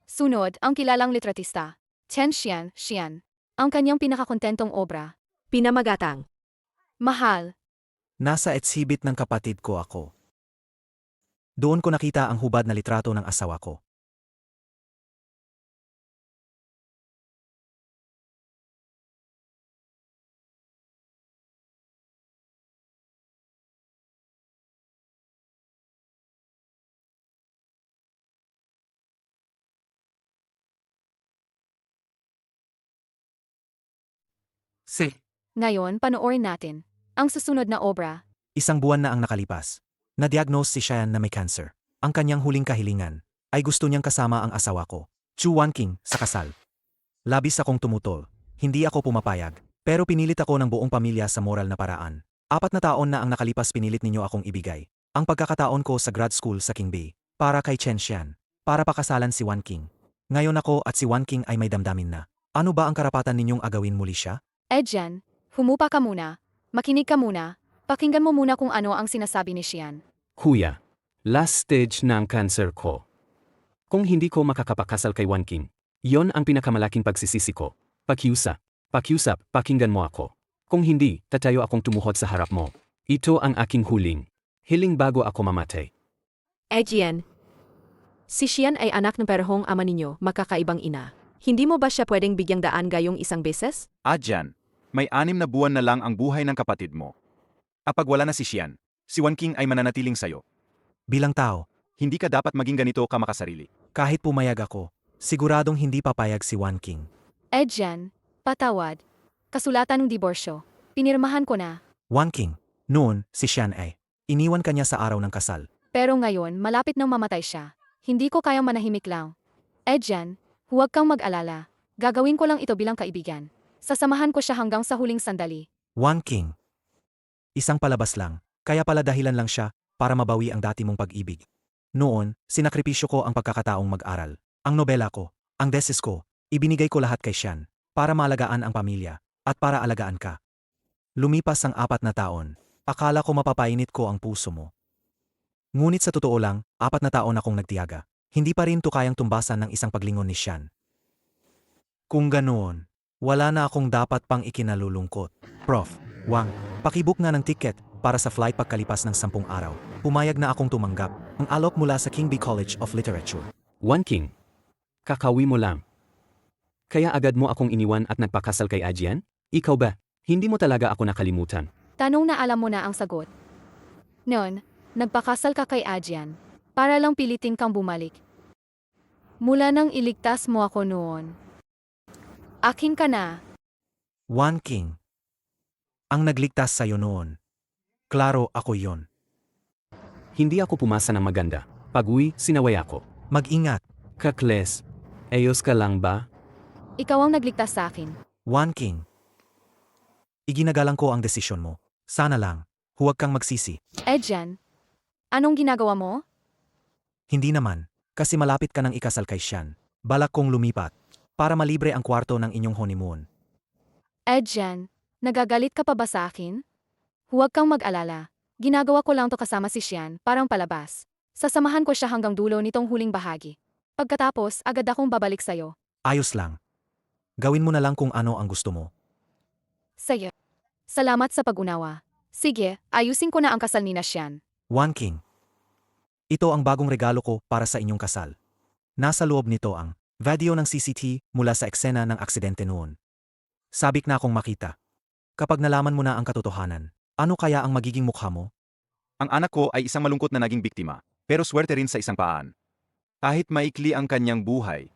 Sunod, ang kilalang litratista. Chen Xian. Ang kanyang pinakakontentong obra. Pinamagatang. Mahal. Nasa exhibit ng kapatid ko ako. Doon ko nakita ang hubad na litrato ng asawa ko. Si. Ngayon, panoorin natin. Ang susunod na obra. Isang buwan na ang nakalipas. Na-diagnose si Xian na may cancer. Ang kanyang huling kahilingan ay gusto niyang kasama ang asawa ko, Chu Wanqing, sa kasal. Labis akong tumutol. Hindi ako pumapayag. Pero pinilit ako ng buong pamilya sa moral na paraan. 4 na taon na ang nakalipas pinilit ninyo akong ibigay. Ang pagkakataon ko sa grad school sa King Bay, para kay Chen Xian, para pakasalan si Wanqing. Ngayon ako at si Wanqing ay may damdamin na. Ano ba ang karapatan ninyong agawin muli siya? Jen, humupa ka muna. Makinig ka muna. Pakinggan mo muna kung ano ang sinasabi ni Xian. Kuya, last stage na ang cancer ko. Kung hindi ko makakapakasal kay Wanqing, yon ang pinakamalaking pagsisisi ko. Pakiusap, pakinggan mo ako. Kung hindi, tatayo akong tumuhod sa harap mo. Ito ang aking huling. Hiling bago ako mamatay. Jian. Si Xian ay anak ng perhong ama ninyo, makakaibang ina. Hindi mo ba siya pwedeng bigyang daan gayong isang beses? Adyan, may 6 na buwan na lang ang buhay ng kapatid mo. Kapag wala na si Xian, si Wanqing ay mananatiling sayo. Bilang tao, Hindi ka dapat maging ganito ka makasarili. kahit pumayag ako, siguradong hindi papayag si Wanqing. Jen, patawad. Kasulatan ng diborsyo. Pinirmahan ko na. Wanqing, noon, si Xian ay iniwan kanya sa araw ng kasal. Pero ngayon, malapit nang mamatay siya. Hindi ko kayang manahimik lang. Jen, huwag kang mag-alala. Gagawin ko lang ito bilang kaibigan. Sasamahan ko siya hanggang sa huling sandali. Wanqing. Isang palabas lang, kaya pala dahilan lang siya para mabawi ang dati mong pag-ibig. Noon, sinakripisyo ko ang pagkakataong mag-aral. Ang nobela ko, ang thesis ko, ibinigay ko lahat kay Xian para maalagaan ang pamilya at para alagaan ka. Lumipas ang 4 na taon, akala ko mapapainit ko ang puso mo. Ngunit sa totoo lang, 4 na taon akong nagtiyaga. Hindi pa rin to kayang tumbasan ng isang paglingon ni Xian. Kung ganoon, wala na akong dapat pang ikinalulungkot. Prof. Wang, pakibook nga ng ticket para sa flight pagkalipas ng 10 araw. Pumayag na akong tumanggap ang alok mula sa King Bay College of Literature. Wanqing, kakawi mo lang. Kaya agad mo akong iniwan at nagpakasal kay Jian? Ikaw ba? Hindi mo talaga ako nakalimutan. Tanong na alam mo na ang sagot. Noon, nagpakasal ka kay Jian. Para lang pilitin kang bumalik. Mula nang iligtas mo ako noon. Akin ka na. Wanqing. Ang nagligtas sa'yo noon. Klaro ako yon. Hindi ako pumasa ng maganda. Pag-uwi, sinaway ako. Mag-ingat, Kakles, ayos ka lang ba? Ikaw ang nagligtas sa akin. Wanqing. Iginagalang ko ang desisyon mo. Sana lang, huwag kang magsisi. Jen, anong ginagawa mo? Hindi naman, kasi malapit ka ng ikasal kay Xian. Balak kong lumipat, para malibre ang kwarto ng inyong honeymoon. Jen, nagagalit ka pa ba sa akin? Huwag kang mag-alala. Ginagawa ko lang to kasama si Xian, parang palabas. Sasamahan ko siya hanggang dulo nitong huling bahagi. Pagkatapos, agad akong babalik sa'yo. Ayos lang. Gawin mo na lang kung ano ang gusto mo. Sige. Salamat sa pag-unawa. Sige, ayusin ko na ang kasal ni na Xian. Wanqing. Ito ang bagong regalo ko para sa inyong kasal. Nasa loob nito ang video ng CCTV mula sa eksena ng aksidente noon. Sabik na akong makita. Kapag nalaman mo na ang katotohanan, ano kaya ang magiging mukha mo? Ang anak ko ay isang malungkot na naging biktima, pero swerte rin sa isang paan. Kahit maikli ang kanyang buhay,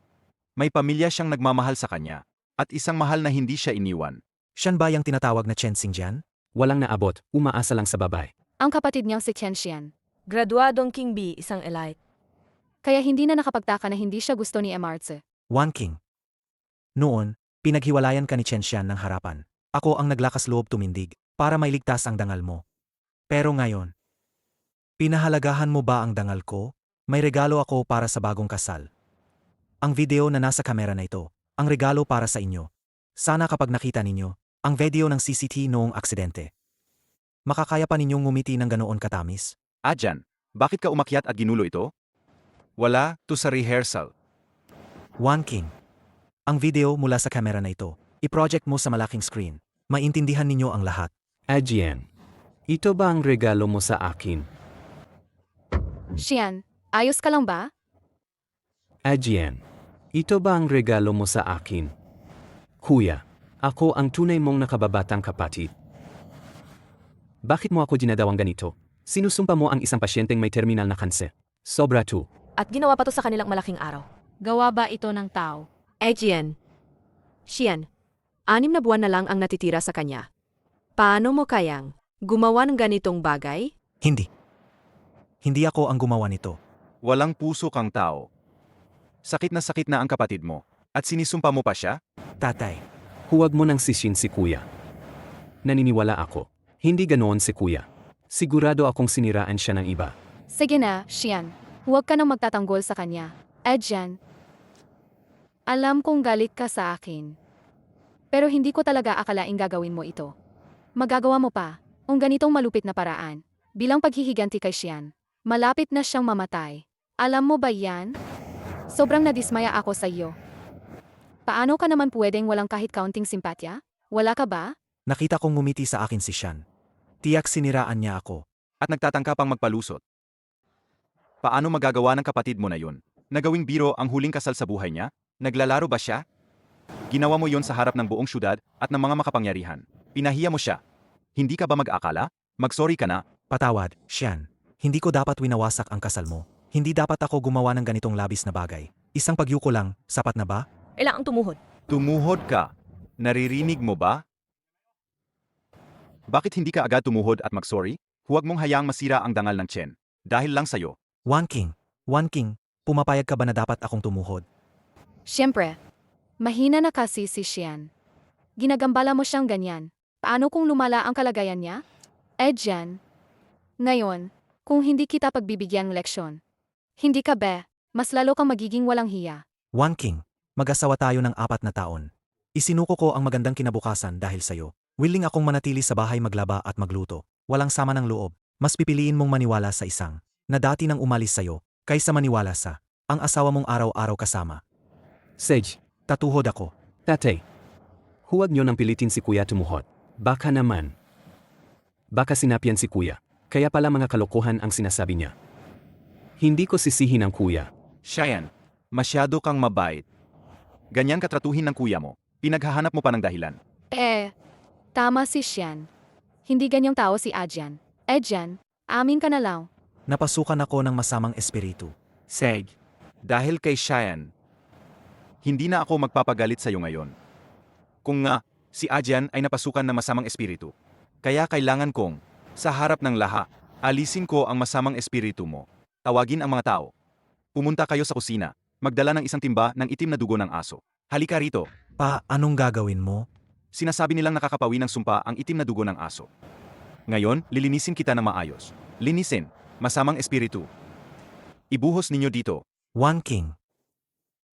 may pamilya siyang nagmamahal sa kanya, at isang mahal na hindi siya iniwan. Siyan ba yung tinatawag na Chen Xingjian? Walang naabot, umaasa lang sa babay. Ang kapatid niyang si Chen Xian. Graduadong King B, isang elite. Kaya hindi na nakapagtaka na hindi siya gusto ni Emartse. Wanqing. Noon, pinaghiwalayan ka ni Chen Xian ng harapan. Ako ang naglakas loob tumindig para mailigtas ang dangal mo. Pero ngayon, pinahalagahan mo ba ang dangal ko? May regalo ako para sa bagong kasal. Ang video na nasa kamera na ito, ang regalo para sa inyo. Sana kapag nakita ninyo, ang video ng CCTV noong aksidente. Makakaya pa ninyong ngumiti ng ganoon katamis? Adyan, bakit ka umakyat at ginulo ito? Wala, to sa rehearsal. One King. Ang video mula sa kamera na ito, i-project mo sa malaking screen. Maintindihan ninyo ang lahat. Adrian, ito ba ang regalo mo sa akin? Xian, ayos ka lang ba? Adrian, ito ba ang regalo mo sa akin? Kuya, ako ang tunay mong nakababatang kapatid. Bakit mo ako dinadawang ganito? Sinusumpa mo ang isang pasyenteng may terminal na kanser. Sobra to. At ginawa pa to sa kanilang malaking araw. Gawa ba ito ng tao? Ejian. Xian, 6 na buwan na lang ang natitira sa kanya. Paano mo kayang gumawa ng ganitong bagay? Hindi. Hindi ako ang gumawa nito. Walang puso kang tao. Sakit na ang kapatid mo. At sinisumpa mo pa siya? Tatay, Huwag mo nang sisyin si kuya. Naniniwala ako. Hindi ganoon si kuya. Sigurado akong siniraan siya ng iba. Sige na, Xian. Huwag ka nang magtatanggol sa kanya. Adrian, alam kong galit ka sa akin. Pero hindi ko talaga akalaing gagawin mo ito. Magagawa mo pa, ang ganitong malupit na paraan, bilang paghihiganti kay Xian. Malapit na siyang mamatay. Alam mo ba yan? Sobrang nadismaya ako sa iyo. Paano ka naman pwedeng walang kahit kaunting simpatya? Wala ka ba? nakita kong ngumiti sa akin si Sian. Tiyak siniraan niya ako. At nagtatangka pang magpalusot. Paano magagawa ng kapatid mo na yun? Nagawing biro ang huling kasal sa buhay niya? Naglalaro ba siya? Ginawa mo yon sa harap ng buong syudad at ng mga makapangyarihan. Pinahiya mo siya. Hindi ka ba mag-akala? Mag-sorry ka na. Patawad, Sian. Hindi ko dapat winawasak ang kasal mo. Hindi dapat ako gumawa ng ganitong labis na bagay. Isang pagyuko lang, sapat na ba? Ilang ang tumuhod? Tumuhod ka. Naririnig mo ba? Bakit hindi ka agad tumuhod at mag-sorry? Huwag mong hayaang masira ang dangal ng Chen. Dahil lang sa'yo. One King, pumapayag ka ba na dapat akong tumuhod? Siyempre. Mahina na kasi si Xian. Ginagambala mo siyang ganyan. Paano kung lumala ang kalagayan niya? Adrian. Ngayon, kung hindi kita pagbibigyan ng leksyon. Hindi ka be, mas lalo kang magiging walang hiya. One King, mag-asawa tayo ng 4 na taon. Isinuko ko ang magandang kinabukasan dahil sa'yo. Willing akong manatili sa bahay maglaba at magluto. Walang sama ng loob. Mas pipiliin mong maniwala sa isang na dati nang umalis sa'yo, kaysa maniwala sa ang asawa mong araw-araw kasama. Sage, Tatuhod ako. tatay. Huwag niyo nang pilitin si kuya tumuhod. Baka naman. Baka sinapian si kuya. Kaya pala mga kalokohan ang sinasabi niya. Hindi ko sisihin ang kuya. Xian, masyado kang mabait. Ganyan katratuhin ng kuya mo. Pinaghahanap mo pa ng dahilan. Tama si Xian. Hindi ganyang tao si Adrian. Adrian, amin ka na lang. Napasukan ako ng masamang espiritu. Sage, dahil kay Xian, hindi na ako magpapagalit sa iyo ngayon. Kung nga, si Adrian ay napasukan ng masamang espiritu. Kaya kailangan kong, sa harap ng lahat, alisin ko ang masamang espiritu mo. Tawagin ang mga tao. Pumunta kayo sa kusina. Magdala ng isang timba ng itim na dugo ng aso. Halika rito. Anong gagawin mo? Sinasabi nilang nakakapawi ng sumpa ang itim na dugo ng aso. Ngayon, lilinisin kita ng maayos. Linisin, masamang espiritu. Ibuhos ninyo dito. One King.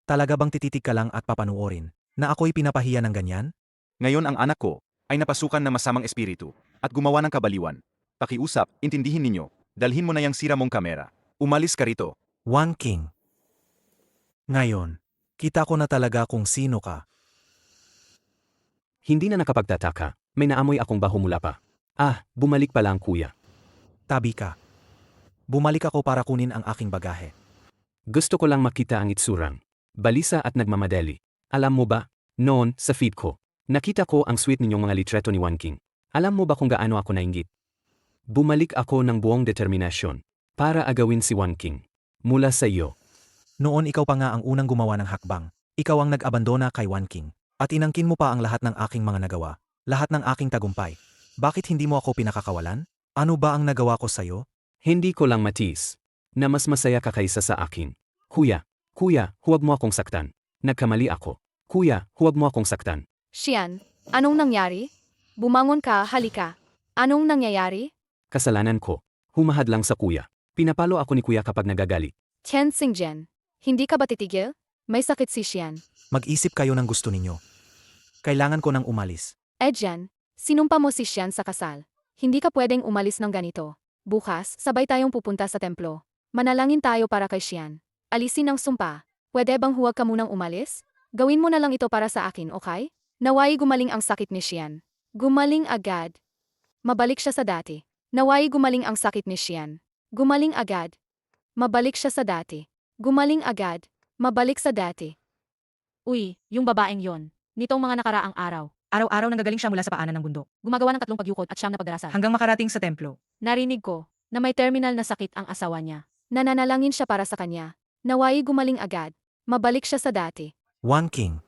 Talaga bang tititig ka lang at papanuorin na ako'y pinapahiya ng ganyan? Ngayon ang anak ko ay napasukan ng masamang espiritu at gumawa ng kabaliwan. Pakiusap, intindihin ninyo. Dalhin mo na yang sira mong kamera. Umalis ka rito. One King. Ngayon, kita ko na talaga kung sino ka. Hindi na nakapagtataka. May naamoy akong baho mula pa. Bumalik pala ang kuya. Tabi ka. Bumalik ako para kunin ang aking bagahe. Gusto ko lang makita ang itsurang. Balisa at nagmamadali. Alam mo ba, noon, sa feed ko, nakita ko ang sweet ninyong mga litreto ni One King. Alam mo ba kung gaano ako nainggit? Bumalik ako ng buong determinasyon para agawin si One King. Mula sa iyo. Noon ikaw pa nga ang unang gumawa ng hakbang. Ikaw ang nag-abandona kay One King. At inangkin mo pa ang lahat ng aking mga nagawa. Lahat ng aking tagumpay. Bakit hindi mo ako pinakakawalan? Ano ba ang nagawa ko sa'yo? Hindi ko lang matiis na mas masaya ka kaysa sa akin. Kuya, huwag mo akong saktan. Nagkamali ako. Kuya, huwag mo akong saktan. Xian, anong nangyari? Bumangon ka, halika. Anong nangyayari? Kasalanan ko. Humahad lang sa kuya. Pinapalo ako ni kuya kapag nagagalit. Chen Xingjian, hindi ka ba titigil? May sakit si Xian. Mag-isip kayo ng gusto ninyo. Kailangan ko nang umalis. Adrian, sinumpa mo si Xian sa kasal. Hindi ka pwedeng umalis ng ganito. Bukas, sabay tayong pupunta sa templo. Manalangin tayo para kay Xian. Alisin ang sumpa. Pwede bang huwag ka munang umalis? Gawin mo na lang ito para sa akin, okay? Naway gumaling ang sakit ni Xian. Gumaling agad. Mabalik siya sa dati. Naway gumaling ang sakit ni Xian. Gumaling agad. Mabalik siya sa dati. Gumaling agad. Mabalik sa dati. Uy, yung babaeng yon. Nitong mga nakaraang araw. Araw-araw nanggagaling siya mula sa paanan ng bundok, Gumagawa ng 3 pagyukod at 9 na pagdarasal. hanggang makarating sa templo. Narinig ko na may terminal na sakit ang asawa niya. Nananalangin siya para sa kanya. Naway gumaling agad. Mabalik siya sa dati. One King,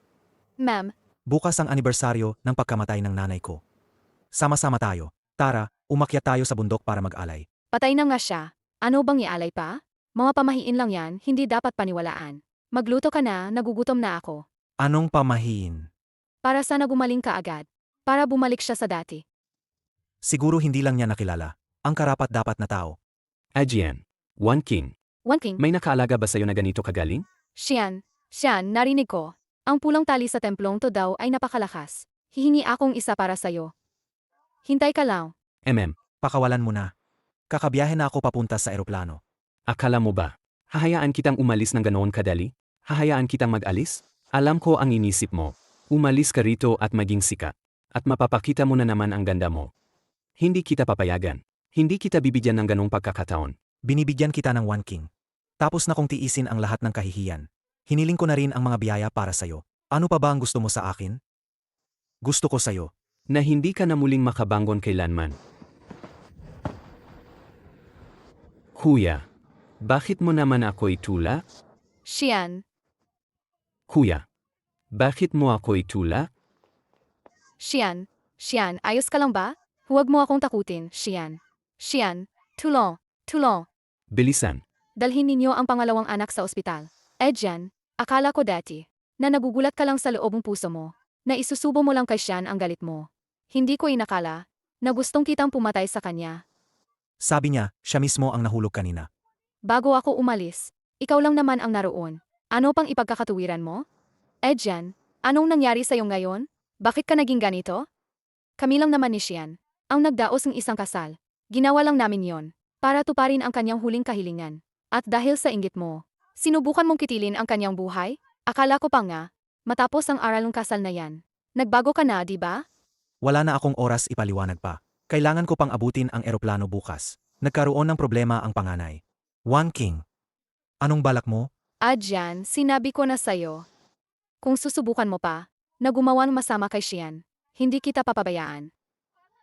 Ma'am, bukas ang anibersaryo ng pagkamatay ng nanay ko. Sama-sama tayo. Tara, umakyat tayo sa bundok para mag-alay. patay na nga siya. Ano bang ialay pa? Mga pamahiin lang yan, hindi dapat paniwalaan. Magluto ka na, nagugutom na ako. Anong pamahiin? Para sana gumaling ka agad. Para bumalik siya sa dati. Siguro hindi lang niya nakilala ang karapat-dapat na tao. Ajian. One King. One King, May nakaalaga ba sa'yo na ganito kagaling? Xian, narinig ko. Ang pulang tali sa templong to daw ay napakalakas. Hihingi akong isa para sa'yo. Hintay ka lang. Pakawalan mo na. Kakabiyahe na ako papunta sa eroplano. Akala mo ba? Hahayaan kitang umalis ng ganoon kadali? Hahayaan kitang mag-alis? Alam ko ang inisip mo. Umalis ka rito at maging sikat. At mapapakita mo na naman ang ganda mo. Hindi kita papayagan. Hindi kita bibigyan ng ganong pagkakataon. Binibigyan kita ng One King. Tapos na kong tiisin ang lahat ng kahihiyan. Hiniling ko na rin ang mga biyaya para sa'yo. Ano pa ba ang gusto mo sa akin? Gusto ko sa'yo. Na hindi ka na muling makabangon kailanman. Kuya, bakit mo naman ako itulak? Xian, Kuya, bakit mo ako itulak? Xian, ayos ka lang ba? Huwag mo akong takutin, Xian. Tulong. Bilisan. Dalhin ninyo ang pangalawang anak sa ospital. Jan, akala ko dati, na nagugulat ka lang sa loob ng puso mo, na isusubo mo lang kay Xian ang galit mo. Hindi ko inakala, na gustong kitang pumatay sa kanya. Sabi niya, siya mismo ang nahulog kanina. Bago ako umalis, ikaw lang naman ang naroon. Ano pang ipagkakatuwiran mo? Jan, anong nangyari sa'yo ngayon? Bakit ka naging ganito? Kami lang naman ni Xian, ang nagdaos ng isang kasal. Ginawa lang namin yon, para tuparin ang kanyang huling kahilingan. At dahil sa inggit mo, sinubukan mong kitilin ang kanyang buhay? Akala ko pa nga, matapos ang aral ng kasal na yan. Nagbago ka na, di ba? Wala na akong oras ipaliwanag pa. Kailangan ko pang abutin ang eroplano bukas. Nagkaroon ng problema ang panganay. One King. Anong balak mo? Jan, sinabi ko na sa'yo. Kung susubukan mo pa, na gumawa ng masama kay Xian, hindi kita papabayaan.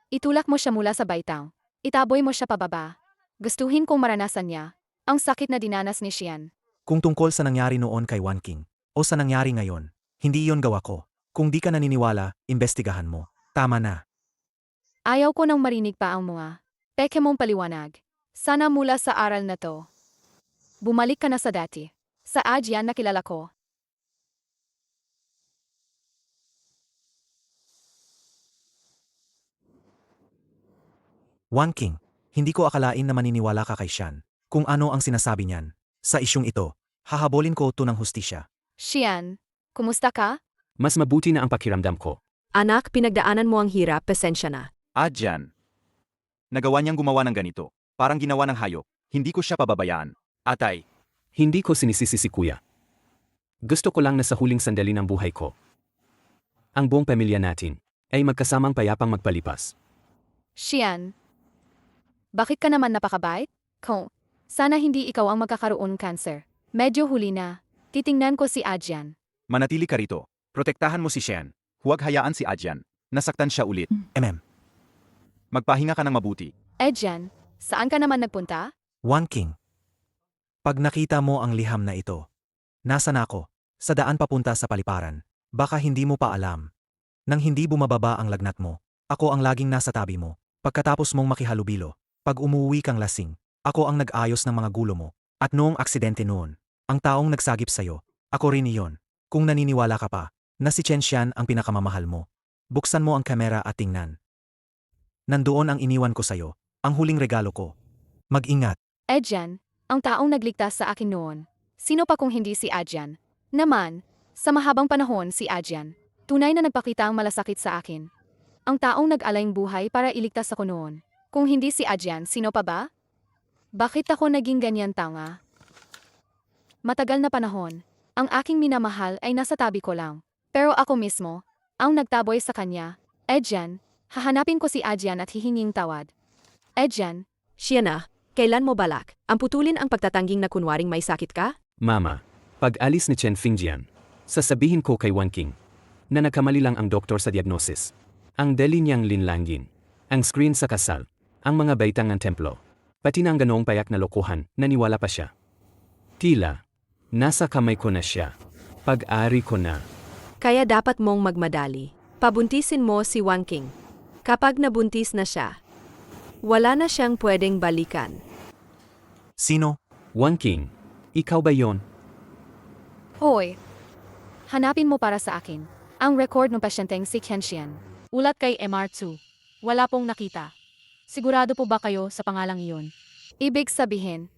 Itulak mo siya mula sa baitang. Itaboy mo siya pababa. Gustuhin kong maranasan niya ang sakit na dinanas ni Xian. Kung tungkol sa nangyari noon kay One King, o sa nangyari ngayon, hindi iyon gawa ko. Kung di ka naniniwala, imbestigahan mo. Tama na. Ayaw ko nang marinig pa ang mga peke mong paliwanag. Sana mula sa aral na to, bumalik ka na sa dati. Sa Ajian na kilala ko. One King, hindi ko akalain na maniniwala ka kay Xian. Kung ano ang sinasabi niyan. Sa isyong ito, hahabolin ko ito ng hustisya. Xian, kumusta ka? Mas mabuti na ang pakiramdam ko. Anak, pinagdaanan mo ang hirap, pasensya na. Ajian. Nagawa niyang gumawa ng ganito. Parang ginawa ng hayop. Hindi ko siya pababayaan. Atay. Hindi ko sinisisi si kuya. Gusto ko lang na sa huling sandali ng buhay ko, ang buong pamilya natin ay magkasamang payapang magpalipas. Xian, bakit ka naman napakabait? Kung, sana hindi ikaw ang magkakaroon ng cancer. Medyo huli na. Titingnan ko si Ajian. Manatili ka rito. Protektahan mo si Xian. Huwag hayaan si Ajian. Nasaktan siya ulit. Magpahinga ka ng mabuti. Jan, saan ka naman nagpunta? One King. Pag nakita mo ang liham na ito, nasa na ako, sa daan papunta sa paliparan. Baka hindi mo pa alam. Nang hindi bumababa ang lagnat mo, ako ang laging nasa tabi mo. Pagkatapos mong makihalubilo, pag umuwi kang lasing, ako ang nag-ayos ng mga gulo mo. At noong aksidente noon, ang taong nagsagip sa'yo, ako rin iyon. Kung naniniwala ka pa, na si Chen Xian ang pinakamamahal mo, buksan mo ang kamera at tingnan. Nandoon ang iniwan ko sa'yo, ang huling regalo ko. Mag-ingat. Jan, ang taong nagligtas sa akin noon. Sino pa kung hindi si Ajian? Naman, sa mahabang panahon si Ajian, tunay na nagpakita ang malasakit sa akin. Ang taong nag-alayng buhay para iligtas ako noon. Kung hindi si Ajian, sino pa ba? Bakit ako naging ganyan tanga? Matagal na panahon, Ang aking minamahal ay nasa tabi ko lang. Pero ako mismo, ang nagtaboy sa kanya. Adrian, hahanapin ko si Adrian at hihinging tawad. Adrian, Siya kailan mo balak? Amputulin ang pagtatangging na kunwaring may sakit ka? Mama, pag alis ni Chen Fingjian, sasabihin ko kay Wanking na nagkamali lang ang doktor sa diagnosis. Ang deli niyang linlangin, ang screen sa kasal, ang mga baitang ng templo, pati na ang ganoong payak na lokohan, naniwala pa siya. Tila, nasa kamay ko na siya. Pag-ari ko na. Kaya dapat mong magmadali. Pabuntisin mo si Wanking. Kapag nabuntis na siya, wala na siyang pwedeng balikan. Sino? Wanking, ikaw ba yon? hoy. Hanapin mo para sa akin ang record ng pasyenteng si Kenshian. Ulat kay MR2. Wala pong nakita. Sigurado po ba kayo sa pangalang iyon? Ibig sabihin,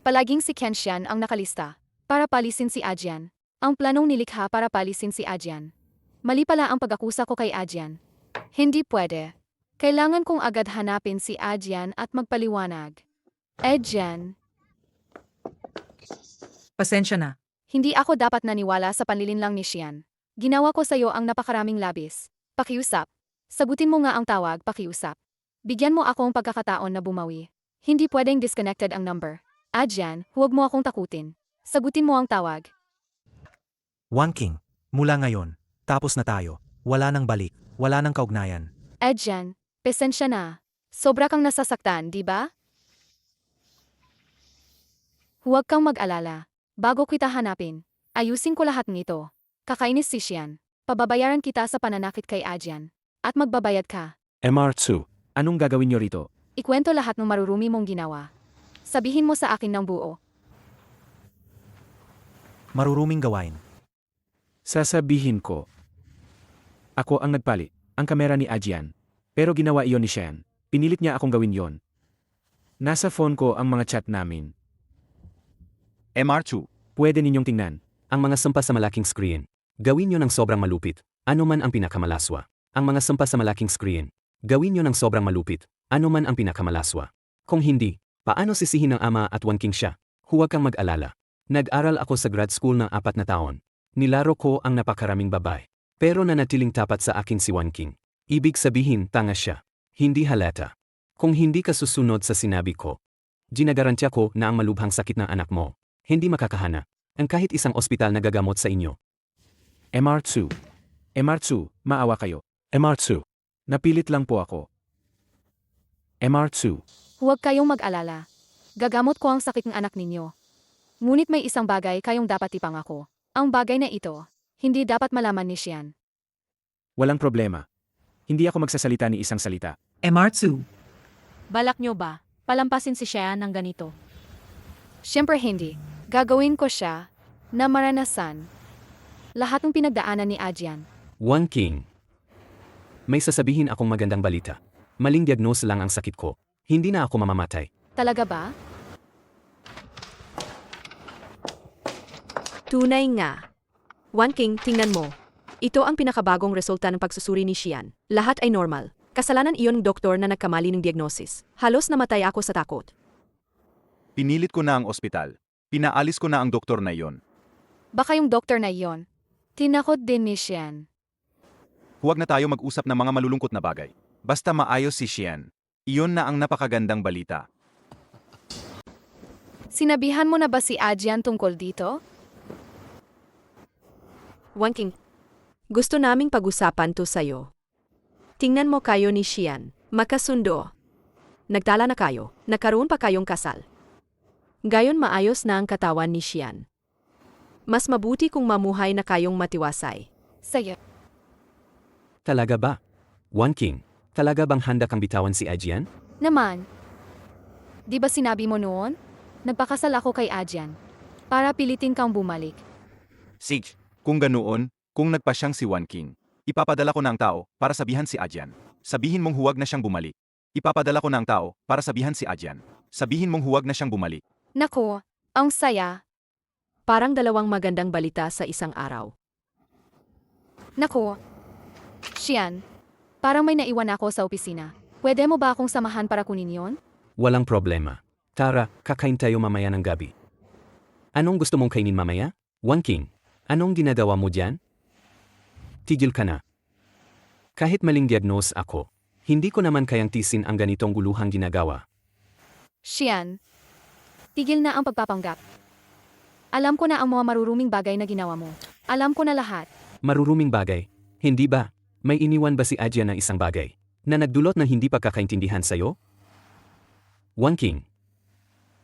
palaging si Kenshian ang nakalista para palisin si Adrian. Ang planong nilikha para palisin si Adrian. Mali pala ang pag-akusa ko kay Adrian. Hindi pwede. Kailangan kong agad hanapin si Adrian at magpaliwanag. Adrian, Pasensya na. hindi ako dapat naniwala sa panlilinlang ni Xian. Ginawa ko sa'yo ang napakaraming labis. Pakiusap. Sagutin mo nga ang tawag, pakiusap. Bigyan mo akong pagkakataon na bumawi. Hindi pwedeng disconnected ang number. Adrian, huwag mo akong takutin. Sagutin mo ang tawag. Wanking, mula ngayon, tapos na tayo. Wala nang balik, wala nang kaugnayan. Adrian, pasensya na. Sobra kang nasasaktan, di ba? Huwag kang mag-alala. Bago kita hanapin, ayusin ko lahat nito. Kakainis si Xian. Pababayaran kita sa pananakit kay Adrian. At magbabayad ka. MR2, anong gagawin niyo rito? Ikwento lahat ng marurumi mong ginawa. Sabihin mo sa akin ng buo. Maruruming gawain. Sasabihin ko. Ako ang nagpali, ang kamera ni Adrian. Pero ginawa iyon ni Shen. Pinilit niya akong gawin yon. Nasa phone ko ang mga chat namin. MR2, Pwede ninyong tingnan. Ang mga sampa sa malaking screen. Gawin nyo ng sobrang malupit. Ano man ang pinakamalaswa. Ang mga sampa sa malaking screen. Gawin nyo ng sobrang malupit. Ano man ang pinakamalaswa. Kung hindi, paano sisihin ng ama at Wanking siya? Huwag kang mag-alala. Nag-aral ako sa grad school ng 4 na taon. Nilaro ko ang napakaraming babae. Pero nanatiling tapat sa akin si Wanking. Ibig sabihin, tanga siya. Hindi halata. Kung hindi ka susunod sa sinabi ko, ginagarantiya ko na ang malubhang sakit ng anak mo, hindi makakahana ang kahit isang ospital na gagamot sa inyo. MR2. MR2, maawa kayo. MR2. Napilit lang po ako. MR2. Huwag kayong mag-alala. Gagamot ko ang sakit ng anak ninyo. Ngunit may isang bagay kayong dapat ipangako. Ang bagay na ito, hindi dapat malaman ni Xian. Walang problema. Hindi ako magsasalita ni isang salita. MR2. Balak nyo ba? Palampasin si Xian ng ganito. Siyempre hindi. Gagawin ko siya na maranasan lahat ng pinagdaanan ni Adrian. Wanking. May sasabihin akong magandang balita. Maling diagnose lang ang sakit ko. Hindi na ako mamamatay. Talaga ba? Tunay nga. Wanking, tingnan mo. Ito ang pinakabagong resulta ng pagsusuri ni Xian. Lahat ay normal. Kasalanan iyon ng doktor na nagkamali ng diagnosis. Halos namatay ako sa takot. pinilit ko na ang ospital. Pinaalis ko na ang doktor na iyon. Baka yung doktor na iyon. Tinakot din ni Xian. Huwag na tayo mag-usap ng mga malulungkot na bagay. Basta maayos si Xian. Iyon na ang napakagandang balita. Sinabihan mo na ba si Adrian tungkol dito? Wanking, gusto naming pag-usapan to sa'yo. Tingnan mo kayo ni Xian. Makasundo. Nagtala na kayo. Nagkaroon pa kayong kasal. Gayon maayos na ang katawan ni Xian. Mas mabuti kung mamuhay na kayong matiwasay. Sa'yo. Talaga ba? Wanking, talaga bang handa kang bitawan si Adrian? Naman. Di ba sinabi mo noon? Nagpakasal ako kay Adrian. Para pilitin kang bumalik. Sige, kung ganoon, kung nagpa siyang si Wanking, ipapadala ko ng tao para sabihan si Adrian. Sabihin mong huwag na siyang bumalik. Ipapadala ko ng tao para sabihan si Adrian. Sabihin mong huwag na siyang bumalik. Naku, ang saya. Parang dalawang magandang balita sa isang araw. Naku. Xian, parang may naiwan ako sa opisina. Pwede mo ba akong samahan para kunin yon? Walang problema. Tara, kakain tayo mamaya ng gabi. Anong gusto mong kainin mamaya? Wanking, anong ginagawa mo diyan? Tigil ka na. Kahit maling diagnose ako, hindi ko naman kayang tisin ang ganitong guluhang ginagawa. Xian, tigil na ang pagpapanggap. Alam ko na ang mga maruruming bagay na ginawa mo. Alam ko na lahat. Maruruming bagay, hindi ba? May iniwan ba si Adrian ng isang bagay na nagdulot ng hindi pagkakaintindihan sa'yo? Wanking,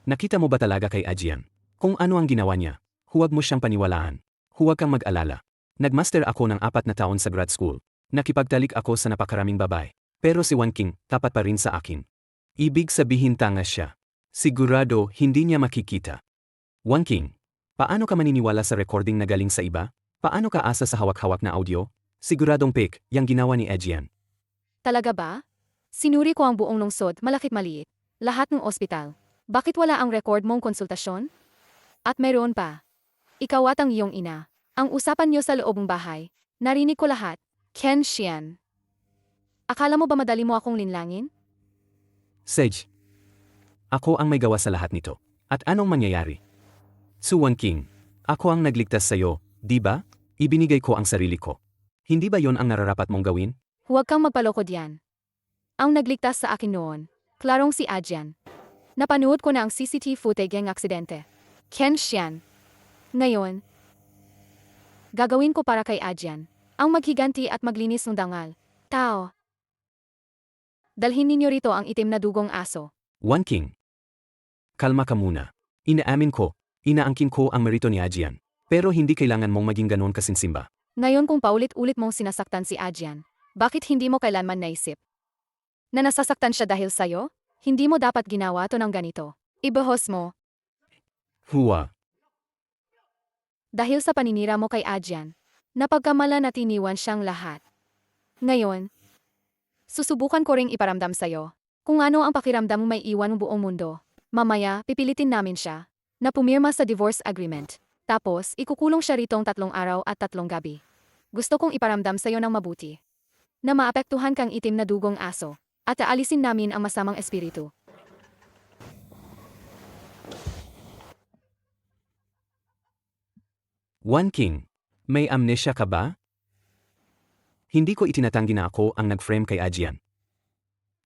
nakita mo ba talaga kay Adrian kung ano ang ginawa niya? Huwag mo siyang paniwalaan. Huwag kang mag-alala. Nagmaster ako ng 4 na taon sa grad school. Nakipagtalik ako sa napakaraming babae. Pero si Wanking, tapat pa rin sa akin. Ibig sabihin tanga siya. Sigurado hindi niya makikita. Wanking, paano ka maniniwala sa recording na galing sa iba? Paano ka asa sa hawak-hawak na audio? Siguradong fake, yang ginawa ni Adrian. Talaga ba? Sinuri ko ang buong lungsod, malakit maliit. Lahat ng ospital. Bakit wala ang record mong konsultasyon? At meron pa. Ikaw at ang iyong ina. Ang usapan niyo sa loob ng bahay. Narinig ko lahat. Ken Xian. Akala mo ba madali mo akong linlangin? Sage, ako ang may gawa sa lahat nito. At anong mangyayari? Su Wanking, ako ang nagligtas sa'yo, di ba? Ibinigay ko ang sarili ko. Hindi ba yon ang nararapat mong gawin? Huwag kang magpaloko diyan. Ang nagligtas sa akin noon, klarong si Adrian. Napanood ko na ang CCTV footage ng aksidente. Ken Xian. Ngayon, gagawin ko para kay Adrian. Ang maghiganti at maglinis ng dangal. Tao. Dalhin ninyo rito ang itim na dugong aso. Wanking, kalma ka muna. Inaamin ko, inaangkin ko ang merito ni Adrian. Pero hindi kailangan mong maging ganon kasinsimba. Ngayon kung paulit-ulit mong sinasaktan si Adrian, bakit hindi mo kailanman naisip? Na nasasaktan siya dahil sa'yo? Hindi mo dapat ginawa to ng ganito. Ibahos mo. Huwa, Dahil sa paninira mo kay Adrian, napagkamala na tiniwan siyang lahat. Ngayon, susubukan ko ring iparamdam sa'yo kung ano ang pakiramdam mo may iwan ng buong mundo. Mamaya, pipilitin namin siya na pumirma sa divorce agreement. Tapos, ikukulong siya ritong 3 araw at 3 gabi. Gusto kong iparamdam sa'yo ng mabuti na maapektuhan kang itim na dugong aso at aalisin namin ang masamang espiritu. Wanking, may amnesia ka ba? Hindi ko itinatanggi na ako ang nag-frame kay Adrian.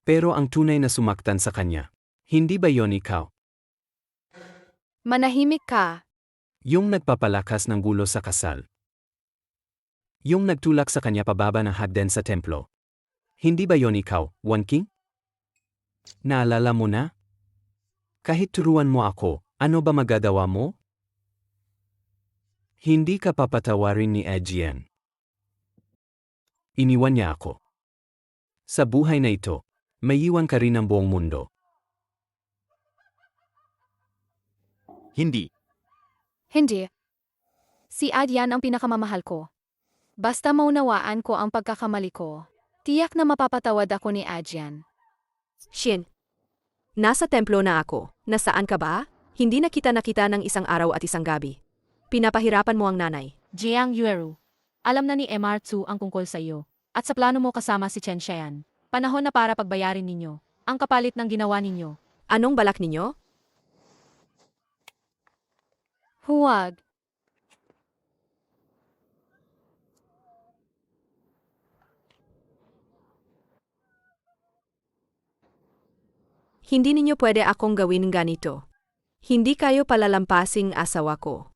Pero ang tunay na sumaktan sa kanya, hindi ba yon ikaw? Manahimik ka. Yung nagpapalakas ng gulo sa kasal. Yung nagtulak sa kanya pababa ng hagdan sa templo. Hindi ba yon ikaw, Wanking? Naalala mo na? Kahit turuan mo ako, ano ba magagawa mo? Hindi ka papatawarin ni Adrian. Iniwan niya ako. Sa buhay na ito, may iwan ka rin ng buong mundo. Hindi. Hindi. Si Adrian ang pinakamamahal ko. Basta maunawaan ko ang pagkakamali ko, tiyak na mapapatawad ako ni Adrian. Xian, nasa templo na ako. Nasaan ka ba? Hindi na kita nakita ng isang araw at isang gabi. Pinapahirapan mo ang nanay. Jiang Yueru. Alam na ni MR2 ang tungkol sa iyo. At sa plano mo kasama si Chen Xian. Panahon na para pagbayarin ninyo ang kapalit ng ginawa ninyo. Anong balak ninyo? Huwag. Hindi ninyo pwede akong gawin ganito. Hindi kayo palalampasing asawa ko.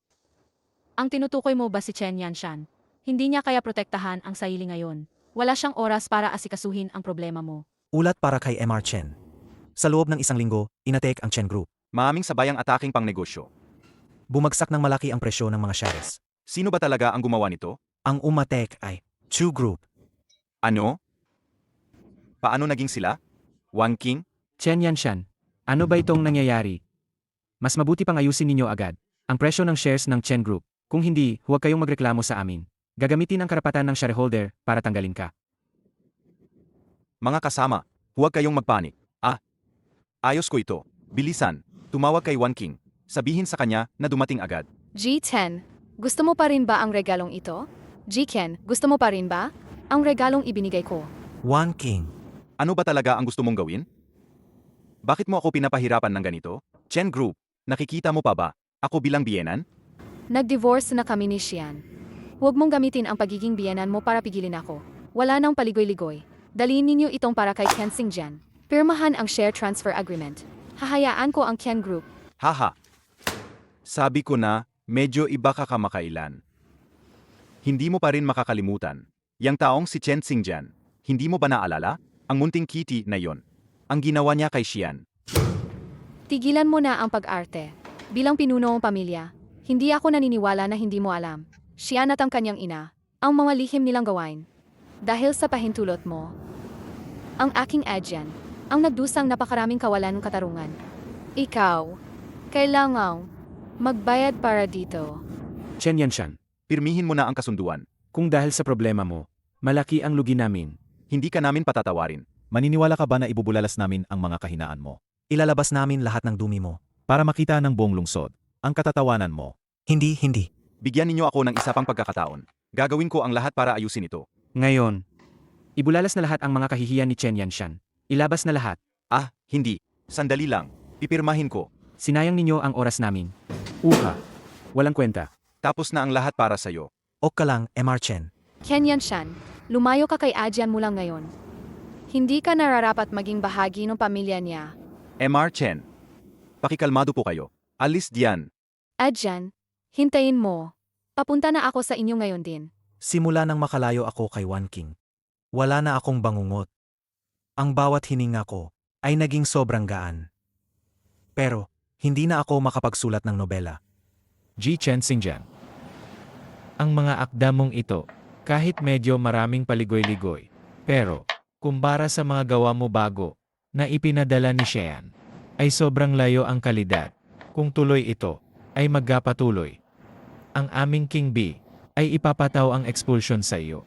Ang tinutukoy mo ba si Chen Yanshan? Hindi niya kaya protektahan ang sarili ngayon. Wala siyang oras para asikasuhin ang problema mo. Ulat para kay MR Chen. Sa loob ng 1 linggo, inatek ang Chen Group. Maaming sabayang ataking pangnegosyo. Bumagsak ng malaki ang presyo ng mga shares. Sino ba talaga ang gumawa nito? Ang umatek ay Chu Group. Ano? Paano naging sila? Wanking? Chen Yanshan, ano ba itong nangyayari? Mas mabuti pang ayusin ninyo agad ang presyo ng shares ng Chen Group. Kung hindi, huwag kayong magreklamo sa amin. Gagamitin ang karapatan ng shareholder para tanggalin ka. Mga kasama, huwag kayong magpanik. Ayos ko ito. Bilisan, tumawag kay Wanking. Sabihin sa kanya na dumating agad. G10, gusto mo pa rin ba ang regalong ito? G-Ken, gusto mo pa rin ba? Ang regalong ibinigay ko. Wanking. Ano ba talaga ang gusto mong gawin? Bakit mo ako pinapahirapan ng ganito? Chen Group, nakikita mo pa ba? Ako bilang biyenan? Nag-divorce na kami ni Xian. Huwag mong gamitin ang pagiging biyenan mo para pigilin ako. Wala nang paligoy-ligoy. Dalhin ninyo itong para kay Ken Xingjian. Pirmahan ang share transfer agreement. Hahayaan ko ang Ken Group. Haha. Sabi ko na, medyo iba ka kamakailan. Hindi mo pa rin makakalimutan. Yang taong si Chen Xingjian, hindi mo ba naalala? Ang munting kitty na yon. Ang ginawa niya kay Xian. Tigilan mo na ang pag-arte. Bilang pinuno ng pamilya, hindi ako naniniwala na hindi mo alam. Xian at ang kanyang ina, ang mga lihim nilang gawain. Dahil sa pahintulot mo, ang aking Adyan, ang nagdusang napakaraming kawalan ng katarungan. Ikaw, kailangang magbayad para dito. Chen Yanshan, Pirmihin mo na ang kasunduan. kung dahil sa problema mo, malaki ang lugi namin. Hindi ka namin patatawarin. Maniniwala ka ba na ibubulalas namin ang mga kahinaan mo? Ilalabas namin lahat ng dumi mo. Para makita ng buong lungsod, ang katatawanan mo. Hindi. Bigyan ninyo ako ng isa pang pagkakataon. Gagawin ko ang lahat para ayusin ito. Ngayon, ibulalas na lahat ang mga kahihiyan ni Chen Yanshan. Ilabas na lahat. Ah, hindi. Sandali lang. Pipirmahin ko. Sinayang ninyo ang oras namin. Uha. Walang kwenta. Tapos na ang lahat para sa'yo. Ok ka lang, MR Chen. Ken Yanshan, lumayo ka kay Adyan mula ngayon. Hindi ka nararapat maging bahagi ng pamilya niya. MR Chen. Pakikalmado po kayo. Alis diyan. Adyan, hintayin mo. Papunta na ako sa inyo ngayon din. Simula nang makalayo ako kay Wan King, wala na akong bangungot. Ang bawat hininga ko ay naging sobrang gaan. Pero, hindi na ako makapagsulat ng nobela. Ji Chen Xingjian. Ang mga akda mong ito, kahit medyo maraming paligoy-ligoy, pero, kumpara sa mga gawa mo bago, na ipinadala ni Xian, ay sobrang layo ang kalidad. Kung tuloy ito, ay magpatuloy. Ang aming King B, ay ipapataw ang expulsion sa iyo.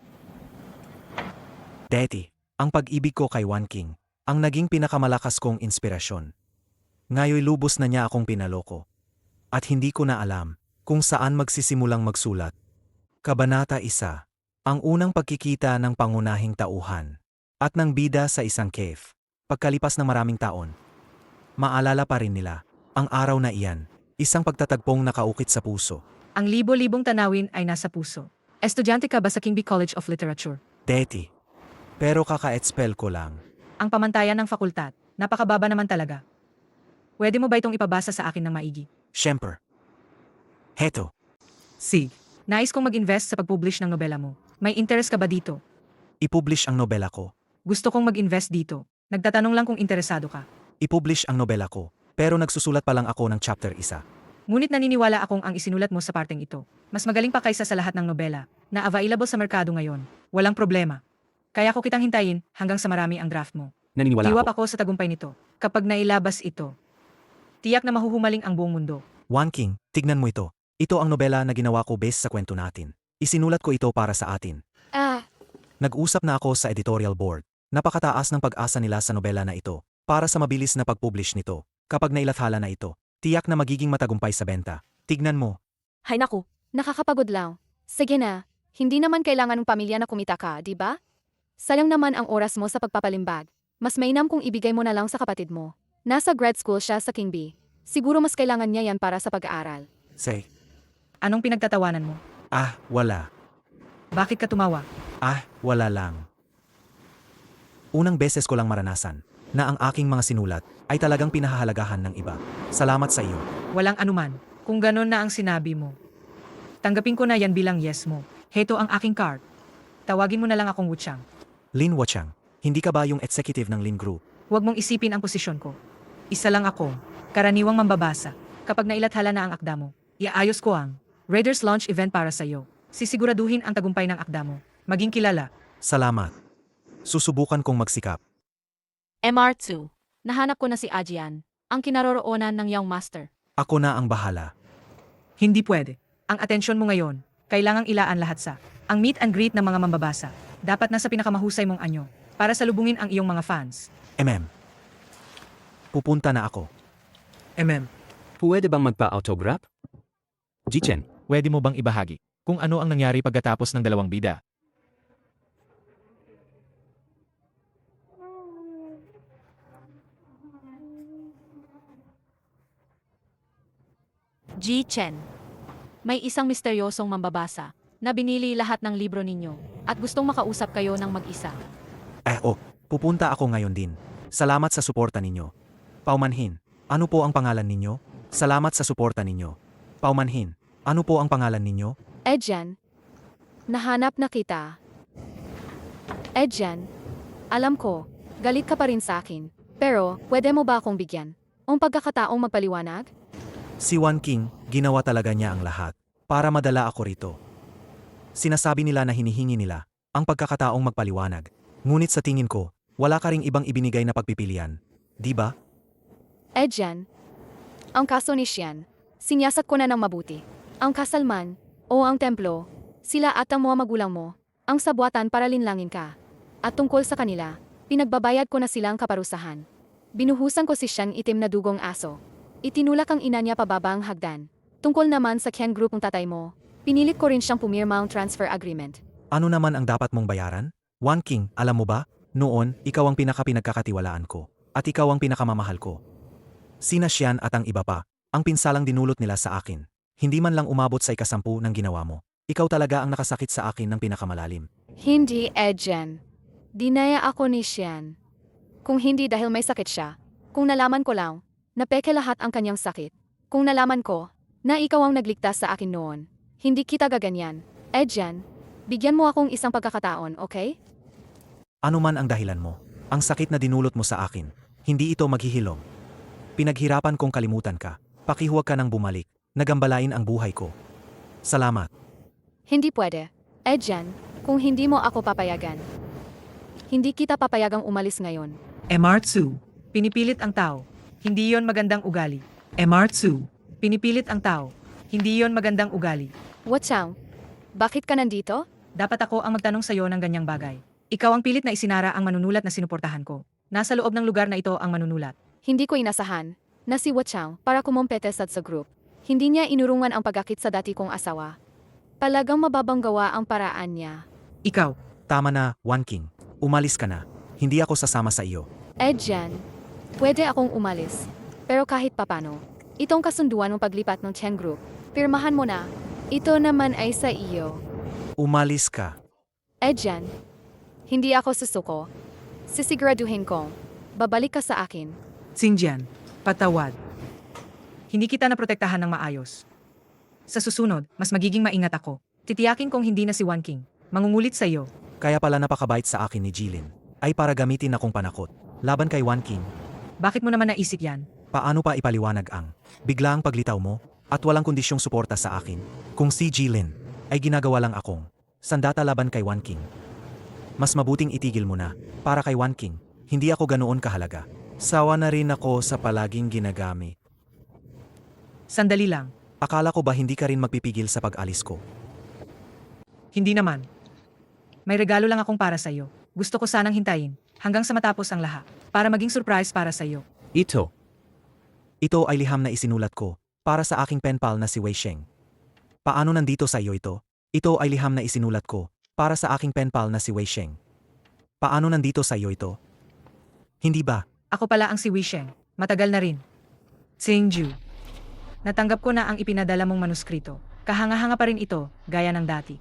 Deti, ang pag-ibig ko kay Wan King, ang naging pinakamalakas kong inspirasyon. Ngayoy lubos na niya akong pinaloko. At hindi ko na alam kung saan magsisimulang magsulat. Kabanata 1. Ang unang pagkikita ng pangunahing tauhan at ng bida sa isang cave. Pagkalipas ng maraming taon, maalala pa rin nila ang araw na iyan, isang pagtatagpong nakaukit sa puso. Ang libo-libong tanawin ay nasa puso. Estudyante ka ba sa King B College of Literature? Deti. Pero kaka-expel ko lang. Ang pamantayan ng fakultad, napakababa naman talaga. Pwede mo ba itong ipabasa sa akin ng maigi? Siyempre. Heto. Sig. Nais kong mag-invest sa pag-publish ng nobela mo. May interest ka ba dito? I-publish ang nobela ko. Gusto kong mag-invest dito. Nagtatanong lang kung interesado ka. I-publish ang nobela ko. Pero nagsusulat pa lang ako ng chapter 1. Ngunit naniniwala akong ang isinulat mo sa parteng ito, mas magaling pa kaysa sa lahat ng nobela na available sa merkado ngayon. Walang problema. Kaya ko kitang hintayin hanggang sa marami ang draft mo. Naniniwala Tiwap ako. ako sa tagumpay nito. Kapag nailabas ito, tiyak na mahuhumaling ang buong mundo. Wan King, tignan mo ito. Ito ang nobela na ginawa ko based sa kwento natin. Isinulat ko ito para sa atin. Nag-usap na ako sa editorial board. Napakataas ng pag-asa nila sa nobela na ito para sa mabilis na pag-publish nito. Kapag nailathala na ito, tiyak na magiging matagumpay sa benta. Tignan mo. Hay naku, nakakapagod lang. Sige na, hindi naman kailangan ng pamilya na kumita ka, di ba? Sayang naman ang oras mo sa pagpapalimbag. Mas mainam kung ibigay mo na lang sa kapatid mo. Nasa grad school siya sa King B. Siguro mas kailangan niya yan para sa pag-aaral. Say, Anong pinagtatawanan mo? wala. Bakit ka tumawa? Wala lang. Unang beses ko lang maranasan na ang aking mga sinulat ay talagang pinahahalagahan ng iba. Salamat sa iyo. Walang anuman. Kung ganon na ang sinabi mo. Tanggapin ko na yan bilang yes mo. Heto ang aking card. Tawagin mo na lang akong Wuchang. Lin Wachang, hindi ka ba yung executive ng Lin Group? Huwag mong isipin ang posisyon ko. Isa lang ako, karaniwang mambabasa. Kapag nailathala na ang akda mo, iaayos ko ang Raiders Launch Event para sa iyo. Sisiguraduhin ang tagumpay ng akda mo. Maging kilala. Salamat. Susubukan kong magsikap. MR2. Nahanap ko na si Adyan, ang kinaroroonan ng Young Master. Ako na ang bahala. Hindi pwede. Ang atensyon mo ngayon, kailangang ilaan lahat sa ang meet and greet ng mga mambabasa. Dapat nasa pinakamahusay mong anyo para salubungin ang iyong mga fans. Pupunta na ako. Pwede bang magpa-autograph? Jichen, Pwede mo bang ibahagi kung ano ang nangyari pagkatapos ng dalawang bida? Ji Chen. May isang misteryosong mambabasa na binili lahat ng libro ninyo at gustong makausap kayo ng mag-isa. Pupunta ako ngayon din. Salamat sa suporta ninyo. Paumanhin, ano po ang pangalan ninyo? Salamat sa suporta ninyo. Paumanhin, ano po ang pangalan ninyo? Edjan, nahanap na kita. Edjan, alam ko, galit ka pa rin sa akin. Pero, pwede mo ba akong bigyan? Ang pagkakataong magpaliwanag? Si Wan King, ginawa talaga niya ang lahat para madala ako rito. Sinasabi nila na hinihingi nila ang pagkakataong magpaliwanag. Ngunit sa tingin ko, wala ka ring ibang ibinigay na pagpipilian. Di ba? Edjan, ang kaso ni Xian, sinyasak ko na ng mabuti. Ang kasalman, o ang templo, sila at ang mga magulang mo, ang sabuatan para linlangin ka. At tungkol sa kanila, pinagbabayad ko na silang kaparusahan. Binuhusan ko si Xian itim na dugong aso. Itinulak ang ina niya pababa ang hagdan. Tungkol naman sa Qian Group ng tatay mo, pinilit ko rin siyang pumirma ang transfer agreement. Ano naman ang dapat mong bayaran? Wan King, alam mo ba? Noon, ikaw ang pinakapinagkakatiwalaan ko. At ikaw ang pinakamamahal ko. Sina Xian at ang iba pa, ang pinsalang dinulot nila sa akin. Hindi man lang umabot sa ikasampu ng ginawa mo. Ikaw talaga ang nakasakit sa akin ng pinakamalalim. Hindi, Edjan. Dinaya ako ni Xian. Kung hindi dahil may sakit siya, kung nalaman ko lang, na peke lahat ang kanyang sakit. Kung nalaman ko, na ikaw ang nagligtas sa akin noon, hindi kita gaganyan. Edjan, bigyan mo akong isang pagkakataon, okay? Ano man ang dahilan mo, ang sakit na dinulot mo sa akin, hindi ito maghihilom. Pinaghirapan kong kalimutan ka, pakihuwag ka nang bumalik, nagambalain ang buhay ko. Salamat. Hindi pwede. Edjan, kung hindi mo ako papayagan. Hindi kita papayagang umalis ngayon. Emartsu, pinipilit ang tao. Hindi yon magandang ugali. Emartsu, pinipilit ang tao. Hindi yon magandang ugali. Wachang, bakit ka nandito? Dapat ako ang magtanong sa'yo ng ganyang bagay. Ikaw ang pilit na isinara ang manunulat na sinuportahan ko. Nasa loob ng lugar na ito ang manunulat. Hindi ko inasahan na si Wachang para kumompete sa group. Hindi niya inurungan ang pagakit sa dati kong asawa. Talagang mababang gawa ang paraan niya. Ikaw, Tama na, Wan King. Umalis ka na. Hindi ako sasama sa iyo. Edjan, pwede akong umalis. Pero kahit papano, itong kasunduan ng paglipat ng Chen Group, pirmahan mo na. Ito naman ay sa iyo. Umalis ka. Edjan, hindi ako susuko. Sisiguraduhin kong, babalik ka sa akin. Xinjian, patawad. Hindi kita naprotektahan ng maayos. Sa susunod, mas magiging maingat ako. Titiyakin kong hindi na si Wan King. Mangungulit sa iyo. Kaya pala napakabait sa akin ni Jilin. Ay para gamitin akong panakot. Laban kay Wan King. Bakit mo naman naisip yan? Paano pa ipaliwanag ang biglaang paglitaw mo at walang kondisyong suporta sa akin? Kung si Jilin ay ginagawa lang akong sandata laban kay Wan King. Mas mabuting itigil mo na. Para kay Wan King, hindi ako ganoon kahalaga. Sawa na rin ako sa palaging ginagamit. Sandali lang. Akala ko ba hindi ka rin magpipigil sa pag-alis ko? Hindi naman. May regalo lang akong para sa iyo. Gusto ko sanang hintayin hanggang sa matapos ang lahat para maging surprise para sa iyo. Ito. Ito ay liham na isinulat ko para sa aking pen pal na si Wei Sheng. Paano nandito sa iyo ito? Ito ay liham na isinulat ko para sa aking pen pal na si Wei Sheng. Paano nandito sa iyo ito? Hindi ba? Ako pala ang si Wisheng. Matagal na rin. Xingju. Natanggap ko na ang ipinadala mong manuskrito. Kahanga-hanga pa rin ito, gaya ng dati.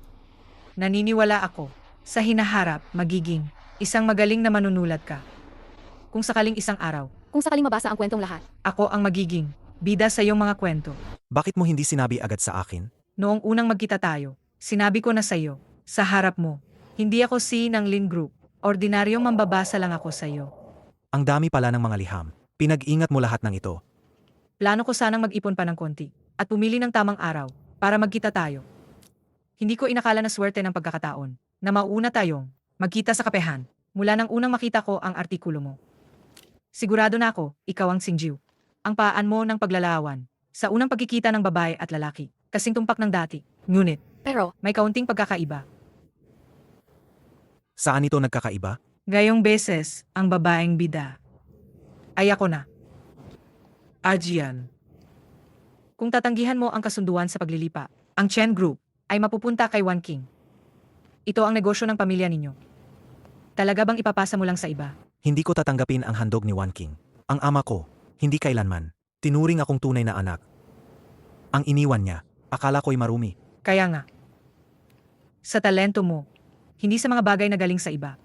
Naniniwala ako, sa hinaharap, magiging isang magaling na manunulat ka. Kung sakaling isang araw, Kung sakaling mabasa ang kwentong lahat, ako ang magiging bida sa iyong mga kwento. Bakit mo hindi sinabi agad sa akin? Noong unang magkita tayo, sinabi ko na sa iyo, sa harap mo, hindi ako si ng Lin Group. Ordinaryong mambabasa lang ako sa iyo. Ang dami pala ng mga liham. Pinag-ingat mo lahat ng ito. Plano ko sanang mag-ipon pa ng konti at pumili ng tamang araw para magkita tayo. Hindi ko inakala na swerte ng pagkakataon na mauna tayong magkita sa kapehan mula nang unang makita ko ang artikulo mo. Sigurado na ako, ikaw ang Xingjiu. Ang paan mo ng paglalawan sa unang pagkikita ng babae at lalaki, kasing tumpak ng dati. Ngunit, pero may kaunting pagkakaiba. Saan ito nagkakaiba? Gayong beses, ang babaeng bida ay ako na. Ajian. Kung tatanggihan mo ang kasunduan sa paglilipa, ang Chen Group ay mapupunta kay Wan King. Ito ang negosyo ng pamilya ninyo. Talaga bang ipapasa mo lang sa iba? Hindi ko tatanggapin ang handog ni Wan King. Ang ama ko, hindi kailanman. Tinuring akong tunay na anak. Ang iniwan niya, Akala ko'y marumi. Kaya nga. Sa talento mo, hindi sa mga bagay na galing sa iba.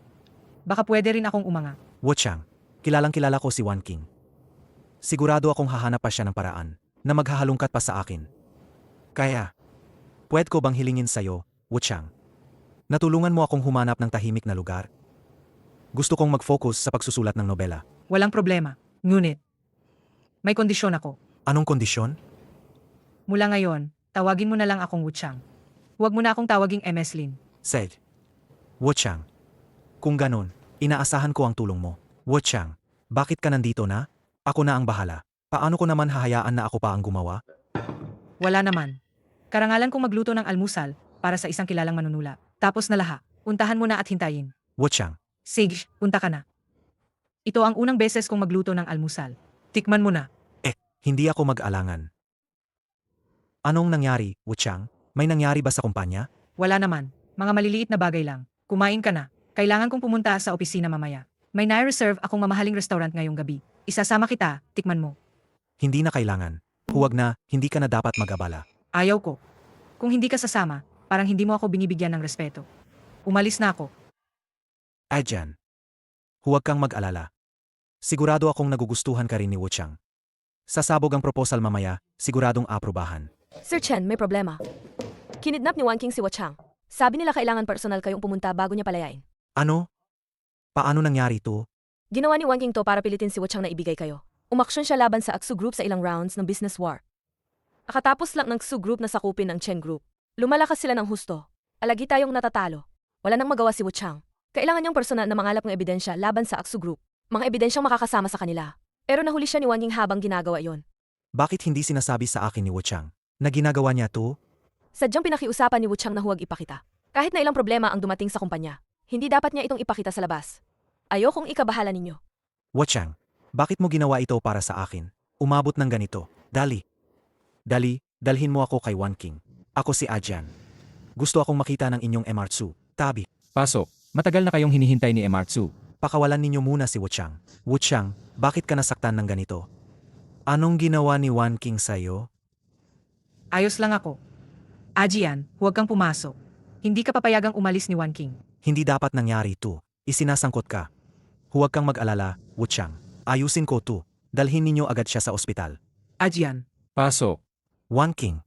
Baka pwede rin akong umanga. Wu Chang, kilalang kilala ko si Wan King. Sigurado akong hahanap pa siya ng paraan na maghahalungkat pa sa akin. Kaya, pwede ko bang hilingin sa'yo, Wu Chang? Natulungan mo akong humanap ng tahimik na lugar. Gusto kong mag-focus sa pagsusulat ng nobela. Walang problema. Ngunit, may kondisyon ako. Anong kondisyon? Mula ngayon, tawagin mo na lang akong Wuchang. Huwag mo na akong tawaging MS Lin. Said. Wu Chang. Kung ganon, inaasahan ko ang tulong mo. Wu Chang, bakit ka nandito na? Ako na ang bahala. Paano ko naman hahayaan na ako pa ang gumawa? Wala naman. Karangalan kong magluto ng almusal para sa isang kilalang manunulat. Tapos na lahat. Puntahan mo na at hintayin. Wu Chang, Sige, punta ka na. Ito ang unang beses kong magluto ng almusal. Tikman mo na. hindi ako mag-alangan. Anong nangyari, Wu Chang? May nangyari ba sa kumpanya? Wala naman. Mga maliliit na bagay lang. Kumain ka na. Kailangan kong pumunta sa opisina mamaya. May nai-reserve akong mamahaling restaurant ngayong gabi. Isasama kita, tikman mo. Hindi na kailangan. Huwag na, hindi ka na dapat mag-abala. Ayaw ko. Kung hindi ka sasama, parang hindi mo ako binibigyan ng respeto. Umalis na ako. Adjan. Huwag kang mag-alala. Sigurado akong nagugustuhan ka rin ni Wu Chang. Sasabog ang proposal mamaya, siguradong aprubahan. Sir Chen, may problema. Kinidnap ni Wan King si Wu Chang. Sabi nila kailangan personal kayong pumunta bago niya palayain. Ano? Paano nangyari to? Ginawa ni Wan King to para pilitin si Wu Chang na ibigay kayo. Umaksyon siya laban sa Aksu Group sa ilang rounds ng business war. Akatapos lang ng Aksu Group na sakupin ng Chen Group. Lumalakas sila ng husto. Alagi tayong natatalo. Wala nang magawa si Wu Chang. Kailangan niyang personal na mangalap ng ebidensya laban sa Aksu Group. Mga ebidensyang makakasama sa kanila. Pero nahuli siya ni Wan King habang ginagawa yon. Bakit hindi sinasabi sa akin ni Wu Chang na ginagawa niya to? Sadyang pinakiusapan ni Wu Chang na huwag ipakita. Kahit na ilang problema ang dumating sa kumpanya, hindi dapat niya itong ipakita sa labas. Ayokong ikabahala ninyo. Wu Chang, bakit mo ginawa ito para sa akin? Umabot ng ganito. Dali. Dalhin mo ako kay Wan King. Ako si Adjan. Gusto akong makita ng inyong MR2. Tabi. Pasok. Matagal na kayong hinihintay ni Emartsu. Pakawalan ninyo muna si Wu Chang. Wu Chang, bakit ka nasaktan ng ganito? Anong ginawa ni Wan King sa'yo? Ayos lang ako. Ajian, huwag kang pumasok. Hindi ka papayagang umalis ni Wan King. Hindi dapat nangyari to. Isinasangkot ka. Huwag kang mag-alala, Wu Chang. Ayusin ko to. Dalhin ninyo agad siya sa ospital. Ajian, Pasok. Wan King.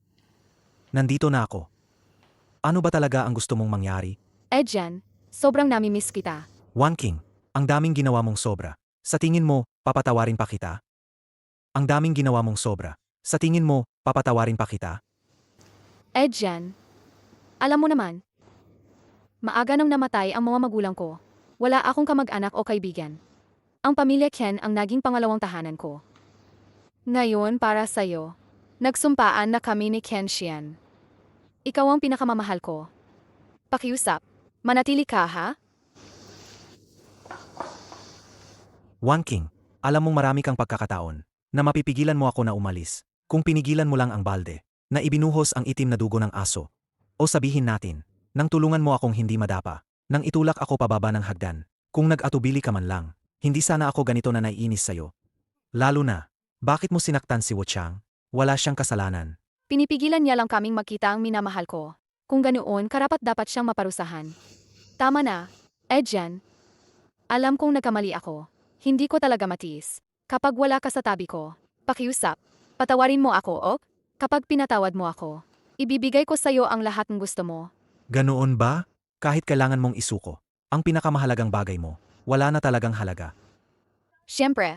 Nandito na ako. Ano ba talaga ang gusto mong mangyari? Adjan, sobrang namimiss kita. Wan King, ang daming ginawa mong sobra. Sa tingin mo, papatawarin pa kita? Ang daming ginawa mong sobra. Sa tingin mo, papatawarin pa kita? Adjan, alam mo naman, maaga nang namatay ang mga magulang ko. Wala akong kamag-anak o kaibigan. Ang pamilya Ken ang naging pangalawang tahanan ko. Ngayon para sa'yo, nagsumpaan na kami ni Ken Xian. Ikaw ang pinakamamahal ko. Pakiusap, manatili ka ha? Wan King, alam mong marami kang pagkakataon na mapipigilan mo ako na umalis. Kung pinigilan mo lang ang balde, na ibinuhos ang itim na dugo ng aso. O sabihin natin, nang tulungan mo akong hindi madapa, nang itulak ako pababa ng hagdan, kung nag-atubili ka man lang, hindi sana ako ganito na naiinis sa'yo. Lalo na, bakit mo sinaktan si Wu Chang? Wala siyang kasalanan. Pinipigilan niya lang kaming makita ang minamahal ko. Kung ganoon, karapat-dapat siyang maparusahan. Tama na, Adjan. Alam kong nagkamali ako. Hindi ko talaga matiis. Kapag wala ka sa tabi ko, pakiusap, patawarin mo ako o kapag pinatawad mo ako, ibibigay ko sa'yo ang lahat ng gusto mo. Ganoon ba? Kahit kailangan mong isuko, ang pinakamahalagang bagay mo, wala na talagang halaga. Siyempre,